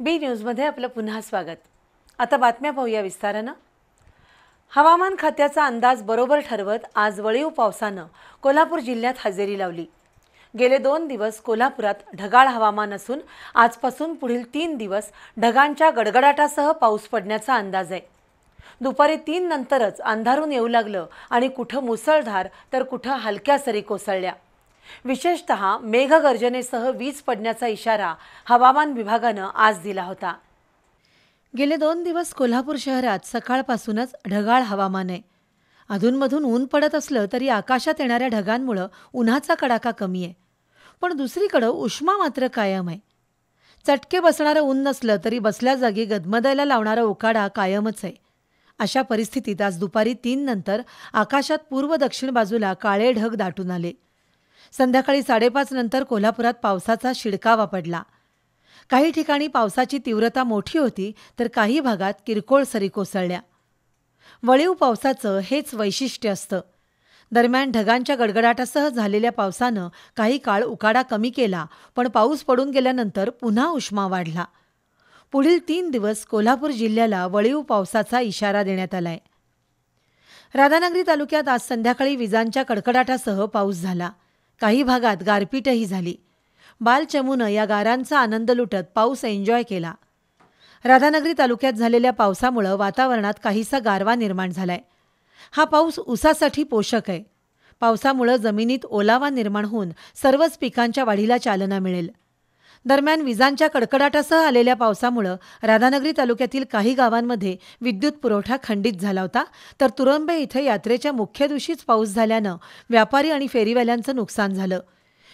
बी न्यूजमध्ये आपलं पुन्हा स्वागत। आता बातम्या पाहूया विस्तारानं। हवामान खात्याचा अंदाज बरोबर ठरवत आज वळीव पावसानं कोल्हापूर जिल्ह्यात हजेरी लावली। गेले 2 दिवस कोल्हापुरात ढगाळ हवामान असून आजपासून पुढील 3 दिवस ढगांच्या गडगडाटासह पाऊस पडण्याचा अंदाज आहे। दुपारी 3 नंतरच अंधारून येऊ लागलं आणि कुठं मुसळधार तर कुठं हलक्या सरी कोसळल्या। विशेषतः मेघगर्जनेसह वीज पडण्याचा इशारा हवामान विभागानं आज दिला होता। गेले 2 दिवस कोल्हापूर शहरात सकाळपासूनच ढगाळ हवामान आहे। अधूनमधून ऊन पडत असलं तरी आकाशात येणाऱ्या ढगांमुळे उन्हाचा कडाका कमी आहे, पण दुसरीकडे उष्मा मात्र कायम आहे। चटके बसणारं ऊन नसलं तरी बसल्या जागी गदमदायला लावणारा उकाडा कायमच आहे। अशा परिस्थितीत आज दुपारी 3 नंतर आकाशात पूर्व दक्षिण बाजूला काळे ढग दाटून आले। संध्याकाळी 5:30 नंतर कोल्हापुरात पावसाचा शिडकावा पडला। काही ठिकाणी पावसाची तीव्रता मोठी होती तर काही भागात किरकोळ सरी कोसळल्या। वळीव पावसाचं हेच वैशिष्ट्य असतं। दरम्यान ढगांच्या गडगडाटासह झालेल्या पावसानं काही काळ उकाडा कमी केला, पण पाऊस पडून गेल्यानंतर पुन्हा उष्मा वाढला। पुढील 3 दिवस कोल्हापूर जिल्ह्याला वळीव पावसाचा इशारा देण्यात आलाय। राधानगरी तालुक्यात आज संध्याकाळी विजांच्या कडकडाटासह पाऊस झाला। काही भागात गारपीटही झाली। बालचमूनं या गारांचा आनंद लुटत पाऊस एन्जॉय केला। राधानगरी तालुक्यात झालेल्या पावसामुळे वातावरणात काहीसा गारवा निर्माण झालाय। हा पाऊस ऊसासाठी पोषक आहे। पावसामुळे जमिनीत ओलावा निर्माण होऊन सर्वच पिकांच्या वाढीला चालना मिळेल। दरम्यान विजांच्या कडकडाटासह आलेल्या पावसामुळे राधानगरी तालुक्यातील काही गावांमध्ये विद्युत पुरवठा खंडित झाला होता, तर तुरंबे इथे यात्रेच्या मुख्य दिवशीच पाऊस झाल्यानं व्यापारी आणि फेरीवाल्यांचं नुकसान झालं।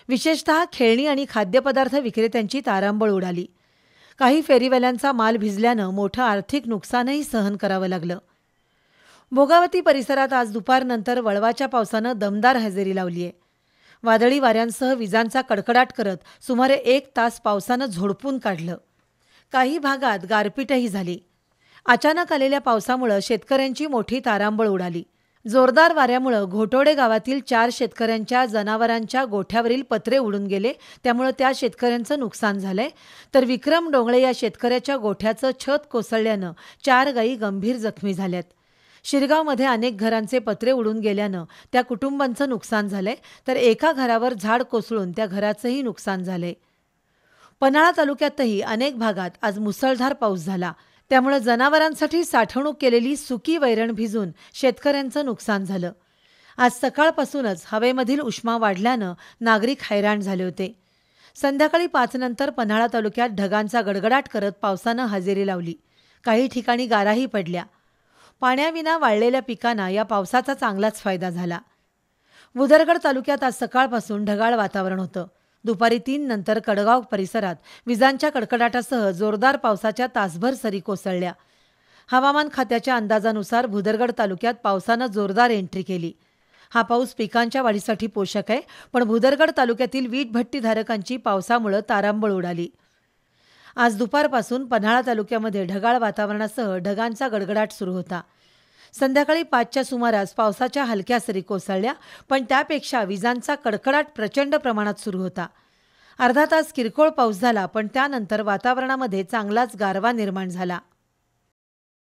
विशेषतः खेळणी आणि खाद्यपदार्थ विक्रेत्यांची तारांबळ उडाली। काही फेरीवाल्यांचा माल भिजल्यानं मोठं आर्थिक नुकसानही सहन करावं लागलं। भोगावती परिसरात आज दुपारनंतर वळवाच्या पावसानं दमदार हजेरी लावली आहे। वादळी वाऱ्यांसह विजांचा कडकडाट करत सुमारे 1 तास पावसानं झोडपून काढलं। काही भागात गारपीटही झाली। अचानक आलेल्या पावसामुळे शेतकऱ्यांची मोठी तारांबळ उडाली। जोरदार वाऱ्यामुळे घोटोडे गावातील 4 शेतकऱ्यांच्या जनावरांच्या गोठ्यावरील पत्रे उडून गेले, त्यामुळे त्या शेतकऱ्यांचं नुकसान झालंय। तर विक्रम डोंगळे या शेतकऱ्याच्या गोठ्याचं छत कोसळल्यानं 4 गायी गंभीर जखमी झाल्यात। शिरगावमध्ये अनेक घरांचे पत्रे उडून गेल्यानं त्या कुटुंबांचं नुकसान झालंय, तर एका घरावर झाड कोसळून त्या घराचंही नुकसान झालंय। पन्हाळा तालुक्यातही अनेक भागात आज मुसळधार पाऊस झाला, त्यामुळे जनावरांसाठी साठवणूक केलेली सुकी वैरण भिजून शेतकऱ्यांचं नुकसान झालं। आज सकाळपासूनच हवेमधील उष्मा वाढल्यानं नागरिक हैराण झाले होते। संध्याकाळी 5 नंतर पन्हाळा तालुक्यात ढगांचा गडगडाट करत पावसानं हजेरी लावली। काही ठिकाणी गाराही पडल्या। पाण्याविना वाळलेल्या पिकांना या पावसाचा चांगलाच फायदा झाला। भुदरगड तालुक्यात आज सकाळपासून ढगाळ वातावरण होतं। दुपारी 3 नंतर कडगाव परिसरात विजांच्या कडकडाटासह जोरदार पावसाच्या तासभर सरी कोसळल्या। हवामान खात्याच्या अंदाजानुसार भुदरगड तालुक्यात पावसानं जोरदार एंट्री केली। हा पाऊस पिकांच्या वाढीसाठी पोषक आहे, पण भुदरगड तालुक्यातील वीटभट्टीधारकांची पावसामुळे तारांबळ उडाली। आज दुपारपासून पन्हाळा तालुक्यामध्ये ढगाळ वातावरणासह ढगांचा गडगडाट सुरू होता। संध्याकाळी 5च्या सुमारास पावसाच्या हलक्या सरी कोसळल्या, पण त्यापेक्षा विजांचा कडकडाट प्रचंड प्रमाणात सुरू होता। अर्धा तास किरकोळ पाऊस झाला, पण त्यानंतर वातावरणामध्ये चांगलाच गारवा निर्माण झाला।